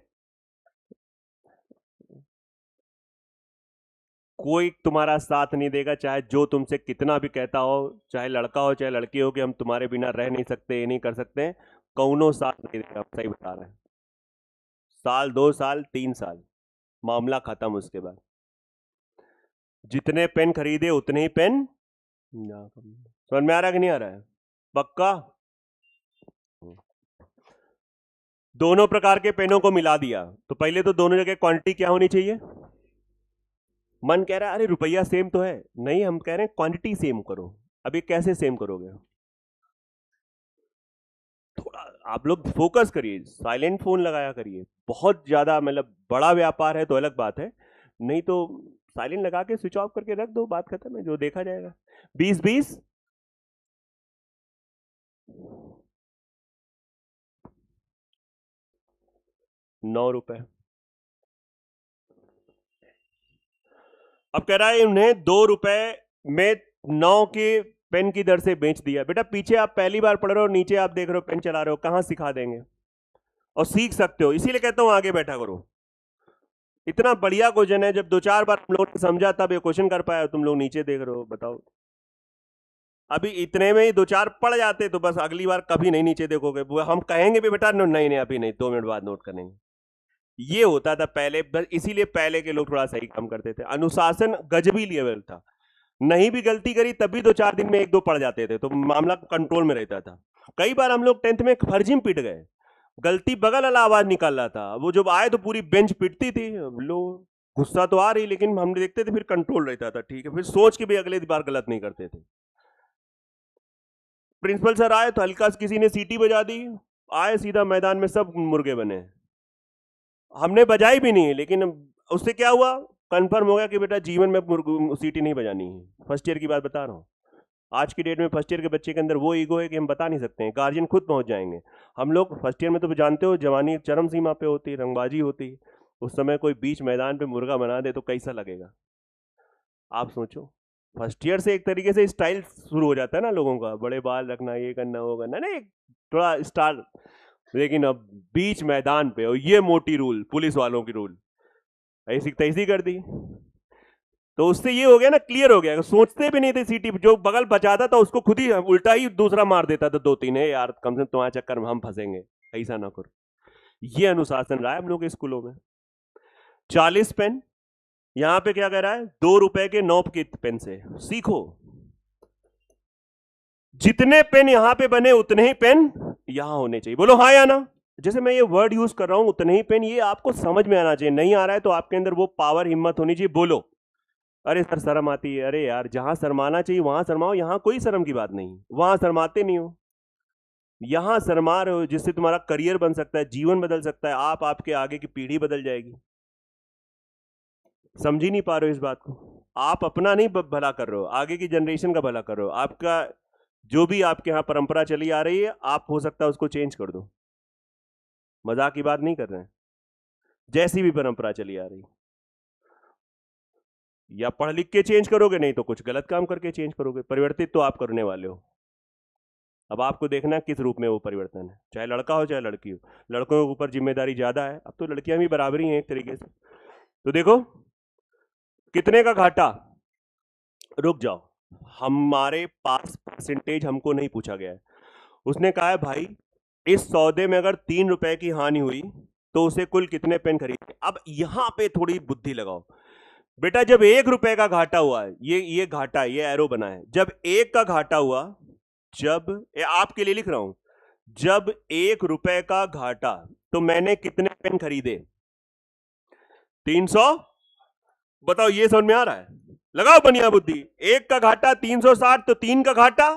कोई तुम्हारा साथ नहीं देगा, चाहे जो तुमसे कितना भी कहता हो, चाहे लड़का हो चाहे लड़की हो कि हम तुम्हारे बिना रह नहीं सकते, ये नहीं कर सकते, कौनो साथ नहीं देगा, सही बता रहे हैं, साल 2 साल 3 साल मामला खत्म, उसके बाद जितने पेन खरीदे उतने ही पेन, समझ में आ रहा है कि नहीं आ रहा है, पक्का, दोनों प्रकार के पेनों को मिला दिया, तो पहले तो दोनों जगह क्वांटिटी क्या होनी चाहिए, मन कह रहा है अरे रुपया सेम तो है, नहीं हम कह रहे हैं क्वांटिटी सेम करो, अब ये कैसे सेम करोगे, आप लोग फोकस करिए, साइलेंट फोन लगाया करिए। बहुत ज्यादा मतलब बड़ा व्यापार है तो अलग बात है, नहीं तो साइलेंट लगा के स्विच ऑफ करके रख दो, बात खत्म है, जो देखा जाएगा। 20-20 ₹9। अब कह रहा है उन्हें ₹2 में 9 के पेन की दर से बेच दिया। बेटा पीछे आप पहली बार पढ़ रहे हो, नीचे आप देख रहे हो पेन चला रहे हो, कहां सिखा देंगे? और सीख सकते हो, इसीलिए कहता हूं आगे बैठा करो। इतना बढ़िया क्वेश्चन है, जब 2-4 बार हम लोग ने समझा तब ये क्वेश्चन कर पाया, तुम लोग नीचे देख रहे हो। बताओ, अभी इतने में ही 2-4 पढ़ जाते तो बस अगली बार कभी नहीं नीचे देखोगे। हम कहेंगे भी बेटा नहीं नहीं अभी नहीं, 2 मिनट बाद नोट करेंगे। ये होता था पहले, बस इसीलिए पहले के लोग थोड़ा सही काम करते थे। अनुशासन गजबी लेवल था, नहीं भी गलती करी तब भी 2-4 दिन में 1-2 पढ़ जाते थे, तो मामला कंट्रोल में रहता था। कई बार हम लोग 10th में फर्जी में पिट गए, गलती बगल वाला आवाज निकाल रहा था, वो जब आए तो पूरी बेंच पिटती थी। लो, गुस्सा तो आ रही, लेकिन हम देखते थे फिर कंट्रोल रहता था, ठीक है, फिर सोच के भी अगले बार गलत नहीं करते थे। प्रिंसिपल सर आए तो हल्का से किसी ने सीटी बजा दी, आए सीधा मैदान में सब मुर्गे बने। हमने बजाई भी नहीं, लेकिन उससे क्या हुआ, कंफर्म हो गया कि बेटा जीवन में सीटी नहीं बजानी है। फर्स्ट ईयर की बात बता रहा हूं, आज की डेट में फर्स्ट ईयर के बच्चे के अंदर वो ईगो है कि हम बता नहीं सकते हैं, गार्जियन खुद पहुंच जाएंगे। हम लोग फर्स्ट ईयर में तो जानते हो जवानी चरम सीमा पे होती है, रंगबाजी होती है, उस समय कोई बीच मैदान पे मुर्गा बना दे तो कैसा लगेगा? आप सोचो, फर्स्ट ईयर से एक तरीके से स्टाइल शुरू हो जाता है ना लोगों का, बड़े बाल रखना, ये करना, वो करना, नहीं थोड़ा स्टाइल। लेकिन अब बीच मैदान पे, और ये मोटी रूल, पुलिस वालों की रूल ऐसी तैसी कर दी, तो उससे ये हो गया ना, क्लियर हो गया। सोचते भी नहीं थे, सीटी जो बगल बचाता था उसको खुद ही उल्टा ही दूसरा मार देता था 2-3 है यार, कम से कम तुम्हारे चक्कर में हम फंसेंगे, ऐसा ना करो। ये अनुशासन रहा है हम लोग के स्कूलों में। 40 पेन, यहां पे क्या कह रहा है, ₹2 के 9 के पेन से सीखो। जितने पेन यहां पे बने उतने ही पेन यहां होने चाहिए। बोलो हाँ या ना? जैसे मैं ये वर्ड यूज कर रहा हूं, उतने ही पेन, ये आपको समझ में आना चाहिए। नहीं आ रहा है तो आपके अंदर वो पावर, हिम्मत होनी चाहिए, बोलो अरे सर शर्म आती है। अरे यार, जहां शर्माना चाहिए वहां शर्माओ, यहां कोई शर्म की बात नहीं, वहां शर्माते नहीं हो, यहां शर्मा रहे हो, जिससे तुम्हारा करियर बन सकता है, जीवन बदल सकता है, आप आपके आगे की पीढ़ी बदल जाएगी। समझ ही नहीं पा रहे हो इस बात को। आप अपना नहीं भला कर रहे हो, आगे की जनरेशन का भला कर रहे हो। आपका जो भी आपके यहां परंपरा चली आ रही है, आप हो सकता है उसको चेंज कर दो। मजाक की बात नहीं कर रहे हैं, जैसी भी परंपरा चली आ रही, या पढ़ लिख के चेंज करोगे, नहीं तो कुछ गलत काम करके चेंज करोगे। परिवर्तित तो आप करने वाले हो, अब आपको देखना किस रूप में वो परिवर्तन है, चाहे लड़का हो चाहे लड़की हो। लड़कों के ऊपर जिम्मेदारी ज्यादा है, अब तो लड़कियां भी बराबरी हैं एक तरीके से। तो देखो कितने का घाटा, रुक जाओ, हमारे पास परसेंटेज हमको नहीं पूछा गया है। उसने कहा है भाई इस सौदे में अगर ₹3 की हानि हुई तो उसे कुल कितने पेन खरीदे। अब यहां पे थोड़ी बुद्धि लगाओ बेटा, जब ₹1 का घाटा हुआ है, ये घाटा है, ये एरो बना है, जब 1 का घाटा हुआ, जब आपके लिए लिख रहा हूं, जब ₹1 का घाटा, तो मैंने कितने पेन खरीदे? 300। बताओ ये समझ में आ रहा है? लगाओ बढ़िया बुद्धि। 1 का घाटा 360, तो 3 का घाटा,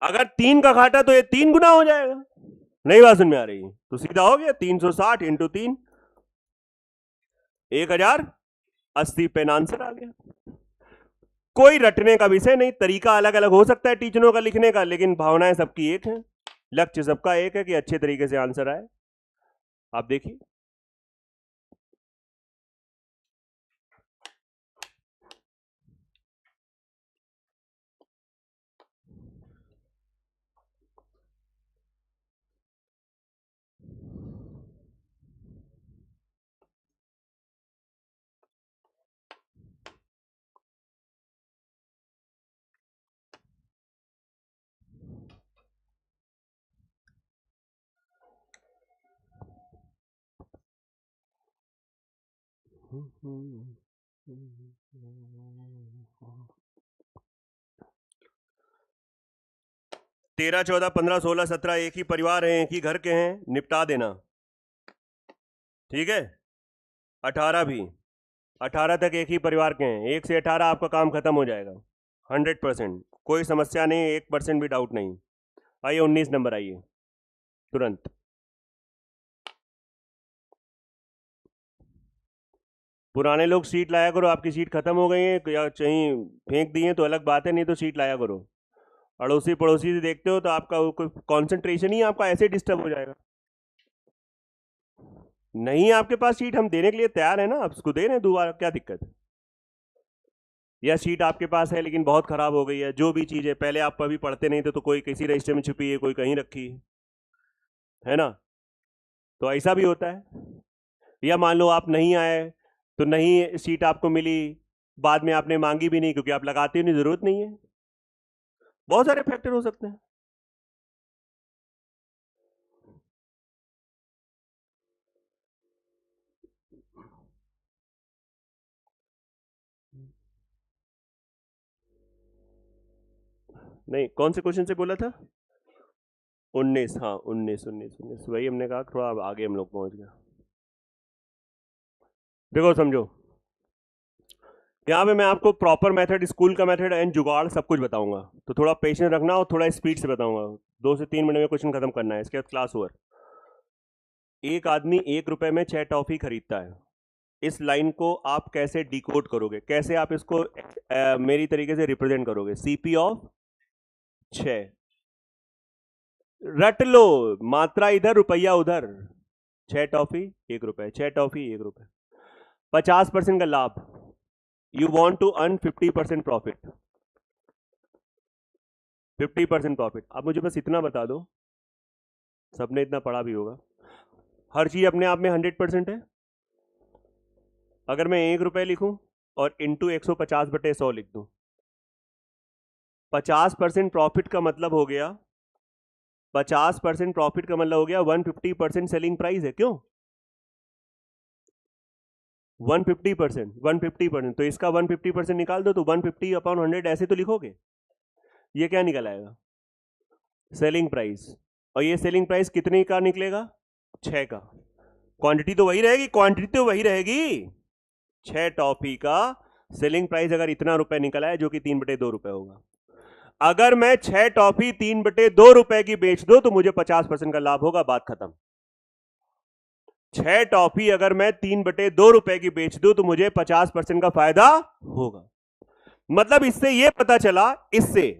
अगर 3 का घाटा तो ये 3 गुना हो जाएगा। नहीं बात समझ में आ रही? तो सीधा हो गया 360 इंटू 3, 1080 पेन आंसर आ गया। कोई रटने का विषय नहीं, तरीका अलग अलग हो सकता है टीचरों का लिखने का, लेकिन भावनाएं सबकी एक है, लक्ष्य सबका एक है कि अच्छे तरीके से आंसर आए। आप देखिए, तेरह, 14, 15, 16, 17 एक ही परिवार है, एक ही घर के हैं, निपटा देना, ठीक है। 18 भी, 18 तक एक ही परिवार के हैं, 1 से 18 आपका काम खत्म हो जाएगा 100%, कोई समस्या नहीं, 1% भी डाउट नहीं। आइए 19 नंबर, आइए। तुरंत। पुराने लोग सीट लाया करो, आपकी सीट खत्म हो गई है या कहीं फेंक दी है तो अलग बात है, नहीं तो सीट लाया करो। अड़ोसी पड़ोसी से देखते हो तो आपका कंसंट्रेशन ही आपका ऐसे डिस्टर्ब हो जाएगा। नहीं आपके पास सीट, हम देने के लिए तैयार है ना, आप उसको दे रहे हैं दोबारा, क्या दिक्कत है। या सीट आपके पास है लेकिन बहुत खराब हो गई है, जो भी चीज है, पहले आप कभी पढ़ते नहीं थे तो कोई किसी रजिस्टर में छुपी है, कोई कहीं रखी है ना, तो ऐसा भी होता है। या मान लो आप नहीं आए तो नहीं सीट आपको मिली, बाद में आपने मांगी भी नहीं क्योंकि आप लगाते नहीं, जरूरत नहीं है। बहुत सारे फैक्टर हो सकते हैं। नहीं, कौन से क्वेश्चन से बोला था? 19, हाँ 19 वही हमने कहा, थोड़ा आगे हम लोग पहुंच गए। देखो समझो, यहाँ पे मैं आपको प्रॉपर मेथड, स्कूल का मेथड एंड जुगाड़ सब कुछ बताऊंगा, तो थोड़ा पेशेंस रखना और थोड़ा स्पीड से बताऊंगा। 2 से 3 मिनट में क्वेश्चन खत्म करना है, इसके बाद क्लास ओवर। एक आदमी 1 रुपए में 6 टॉफी खरीदता है, इस लाइन को आप कैसे डिकोड करोगे, कैसे आप इसको मेरी तरीके से रिप्रेजेंट करोगे? सीपी ऑफ 6, रट लो, मात्रा इधर रुपया उधर। 6 टॉफी 1 रुपए, 6 टॉफी 1 रुपए, 50% का लाभ। You want to earn 50% profit, 50% profit. आप मुझे बस इतना बता दो, सबने इतना पढ़ा भी होगा, हर चीज अपने आप में 100% है। अगर मैं 1 रुपए लिखूं और इंटू 150/100 लिख दूं, 50% प्रॉफिट का मतलब हो गया, 50% प्रॉफिट का मतलब हो गया 150% सेलिंग प्राइस है, क्यों? 150%, 150%, तो इसका 150% निकाल दो, तो 150/100 ऐसे तो लिखोगे। ये क्या निकल आएगा? Selling price. और ये सेलिंग प्राइस कितने का निकलेगा? 6 का। क्वांटिटी तो वही रहेगी, क्वांटिटी तो वही रहेगी। 6 टॉफी का सेलिंग प्राइस अगर इतना रुपए निकला है, जो कि 3/2 रुपए होगा, अगर मैं 6 टॉफी 3/2 रुपए की बेच दो तो मुझे 50% का लाभ होगा, बात खत्म। 6 टॉफी अगर मैं 3/2 रुपए की बेच दूं तो मुझे 50% का फायदा होगा। मतलब इससे यह पता चला, इससे,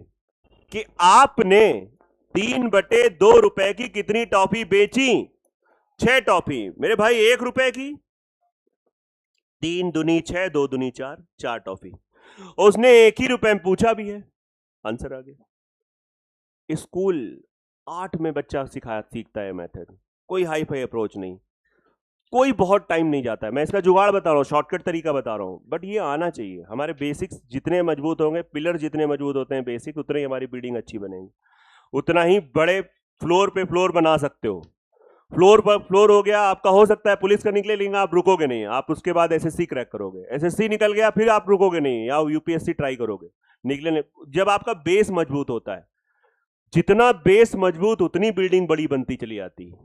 कि आपने 3/2 रुपए की कितनी टॉफी बेची? 6 टॉफी मेरे भाई, 1 रुपए की। 3 दूनी 6, 2 दूनी 4, 4 टॉफी। उसने एक ही रुपए में पूछा भी है, आंसर आ गया। स्कूल 8 में बच्चा सीखता है मेथड, कोई हाई फाई अप्रोच नहीं, कोई बहुत टाइम नहीं जाता है। मैं इसका जुगाड़ बता रहा हूँ, शॉर्टकट तरीका बता रहा हूँ, बट ये आना चाहिए। हमारे बेसिक्स जितने मजबूत होंगे, पिलर जितने मजबूत होते हैं बेसिक, उतने ही हमारी बिल्डिंग अच्छी बनेगी, उतना ही बड़े फ्लोर पे फ्लोर बना सकते हो। फ्लोर पर फ्लोर हो गया आपका, हो सकता है पुलिस का निकले, लेकिन आप रुकोगे नहीं, आप उसके बाद एसएससी क्रैक करोगे। एसएससी निकल गया, फिर आप रुकोगे नहीं, या यूपीएससी ट्राई करोगे, निकले नहीं। जब आपका बेस मजबूत होता है, जितना बेस मजबूत उतनी बिल्डिंग बड़ी बनती चली आती है।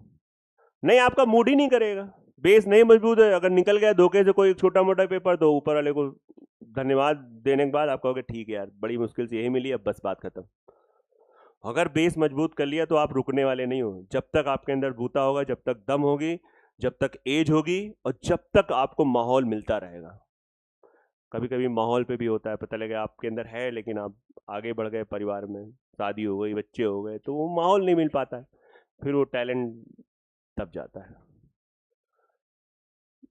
नहीं, आपका मूड ही नहीं करेगा, बेस नहीं मजबूत है, अगर निकल गया धोखे से कोई छोटा मोटा पेपर, तो ऊपर वाले को धन्यवाद देने के बाद आप कहोगे ठीक है यार, बड़ी मुश्किल से यही मिली, अब बस बात खत्म। अगर बेस मजबूत कर लिया तो आप रुकने वाले नहीं हो, जब तक आपके अंदर बूता होगा, जब तक दम होगी, जब तक एज होगी, और जब तक आपको माहौल मिलता रहेगा। कभी कभी माहौल पे भी होता है, पता लगे आपके अंदर है लेकिन आप आगे बढ़ गए, परिवार में शादी हो गई, बच्चे हो गए, तो वो माहौल नहीं मिल पाता है, फिर वो टैलेंट दब जाता है,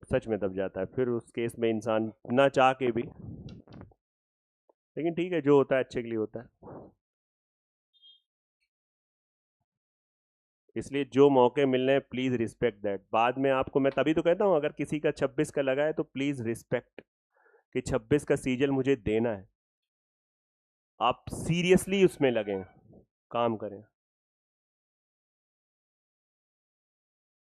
सच में दब जाता है। फिर उस केस में इंसान ना चाह के भी, लेकिन ठीक है, जो होता है अच्छे के लिए होता है। इसलिए जो मौके मिल रहे हैं, प्लीज रिस्पेक्ट दैट। बाद में आपको मैं तभी तो कहता हूं, अगर किसी का 26 का लगा है तो प्लीज रिस्पेक्ट, कि 26 का सीजल मुझे देना है, आप सीरियसली उसमें लगे, काम करें।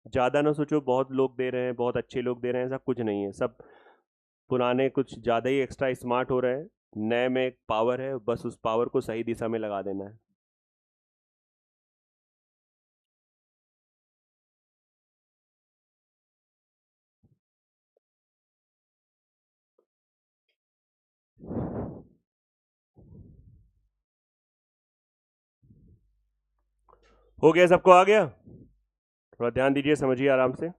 ज्यादा ना सोचो, बहुत लोग दे रहे हैं, बहुत अच्छे लोग दे रहे हैं, ऐसा कुछ नहीं है। सब पुराने कुछ ज्यादा ही एक्स्ट्रा स्मार्ट हो रहे हैं, नए में एक पावर है, बस उस पावर को सही दिशा में लगा देना है। हो गया, सबको आ गया? थोड़ा ध्यान दीजिए, समझिए आराम से।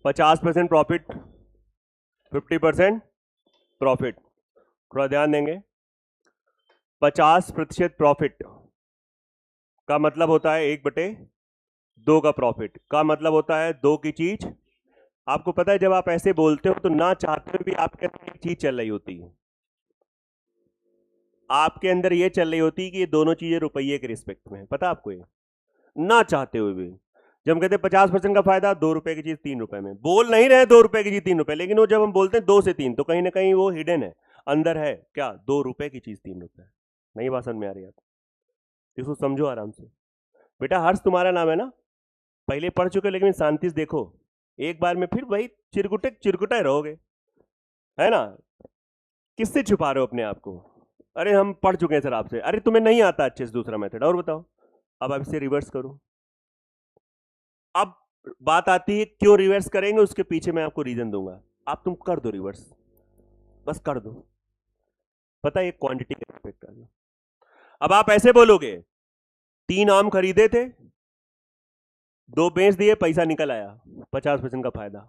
पचास % प्रॉफिट, 50% प्रॉफिट। थोड़ा ध्यान देंगे। 50% प्रॉफिट का मतलब होता है 1/2 का प्रॉफिट का मतलब होता है 2 की चीज। आपको पता है जब आप ऐसे बोलते हो तो ना चाहते हुए भी आपके अंदर एक चीज चल रही होती है, आपके अंदर ये चल रही होती है कि ये दोनों चीजें रुपये के रिस्पेक्ट में है, पता आपको ये, ना चाहते हुए भी। जब हम कहते हैं 50% का फायदा, 2 रुपए की चीज 3 रुपए में, बोल नहीं रहे 2 रुपए की चीज 3 रुपए, लेकिन वो जब हम बोलते हैं 2 से 3 तो कहीं ना कहीं वो हिडन है, अंदर है क्या, 2 रुपए की चीज 3 रुपए। नहीं बात समझ में आ रही है? इसको समझो आराम से। बेटा हर्ष तुम्हारा नाम है ना, पहले पढ़ चुके लेकिन शांति से देखो, एक बार में फिर वही चिरकुटे रहोगे, है ना? किससे छुपा रहे हो अपने आप को? अरे हम पढ़ चुके हैं सर आपसे। अरे तुम्हें नहीं आता अच्छे से दूसरा मेथड, और बताओ। अब आप इसे रिवर्स करो। अब बात आती है क्यों रिवर्स करेंगे, उसके पीछे मैं आपको रीजन दूंगा। आप तुम कर दो रिवर्स, बस कर दो। पता है, क्वांटिटी का रिस्पेक्ट कर लो। अब आप ऐसे बोलोगे, 3 आम खरीदे थे, 2 बेच दिए, पैसा निकल आया, 50% का फायदा।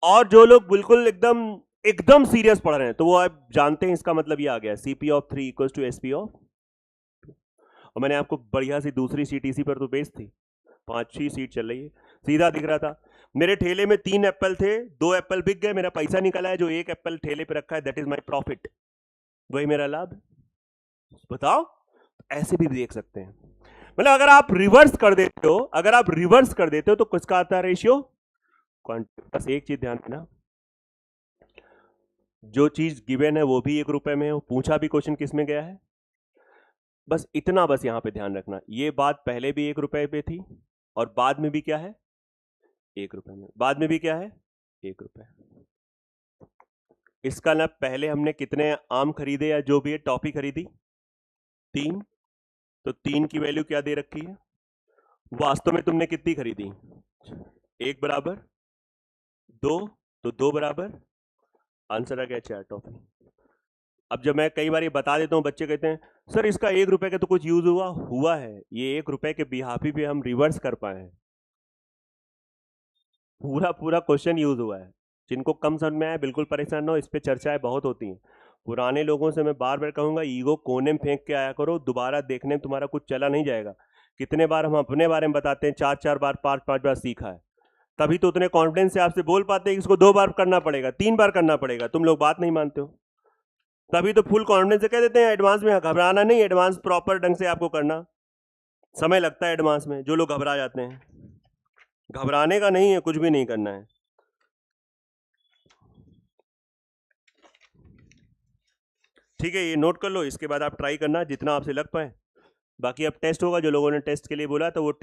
और जो लोग बिल्कुल एकदम एकदम सीरियस पढ़ रहे हैं तो वो आप जानते हैं इसका मतलब ये आ गया, CP of 3 equals to SP of. और मैंने आपको बढ़िया सी दूसरी सीट इसी पर तो बेच थी, 5-6 सीट चल रही है, सीधा दिख रहा था। मेरे ठेले में 3 एप्पल थे, 2 एप्पल बिक गए, मेरा पैसा निकला है, जो 1 एप्पल ठेले पे रखा है दैट इज माई प्रॉफिट, वही मेरा लाभ। बताओ, ऐसे भी देख सकते हैं। मतलब अगर आप रिवर्स कर देते हो, अगर आप रिवर्स कर देते हो तो किसका आता है रेशियो, क्वांटिटी। बस एक चीज ध्यान देना, जो चीज गिवन है वो भी 1 रुपए में है, पूछा भी क्वेश्चन किस में गया है, बस इतना, बस यहां पे ध्यान रखना। ये बात पहले भी 1 रुपए पे थी और बाद में भी क्या है, 1 रुपए में, बाद में भी क्या है, 1 रुपए। इसका ना, पहले हमने कितने आम खरीदे या जो भी है टॉफी खरीदी, 3, तो 3 की वैल्यू क्या दे रखी है, वास्तव में तुमने कितनी खरीदी, 1 बराबर 2, तो 2 बराबर, आंसर आ गया 4 टॉफी। अब जब मैं कई बार ये बता देता हूं, बच्चे कहते हैं सर इसका 1 रुपए का तो कुछ यूज हुआ है, ये 1 रुपए के बिहाफी पे हम रिवर्स कर पाए हैं, पूरा पूरा क्वेश्चन यूज हुआ है। जिनको कम समझ में आया बिल्कुल परेशान ना हो, इस पे चर्चाएं बहुत होती हैं। पुराने लोगों से मैं बार बार कहूंगा, ईगो कोने में फेंक के आया करो, दोबारा देखने में तुम्हारा कुछ चला नहीं जाएगा। कितने बार हम अपने बारे में बताते हैं, 4-4 बार 5-5 बार सीखा है, तभी तो उतने कॉन्फिडेंस से आपसे बोल पाते हैं कि इसको 2 बार करना पड़ेगा, 3 बार करना पड़ेगा। तुम लोग बात नहीं मानते हो, तभी तो फुल कॉन्फिडेंस से कह देते हैं एडवांस में घबराना नहीं, एडवांस प्रॉपर ढंग से आपको करना, समय लगता है एडवांस में। जो लोग घबरा जाते हैं, घबराने का नहीं है, कुछ भी नहीं करना है। ठीक है, ये नोट कर लो, इसके बाद आप ट्राई करना जितना आपसे लग पाए। बाकी अब टेस्ट होगा, जो लोगों ने टेस्ट के लिए बोला तो वो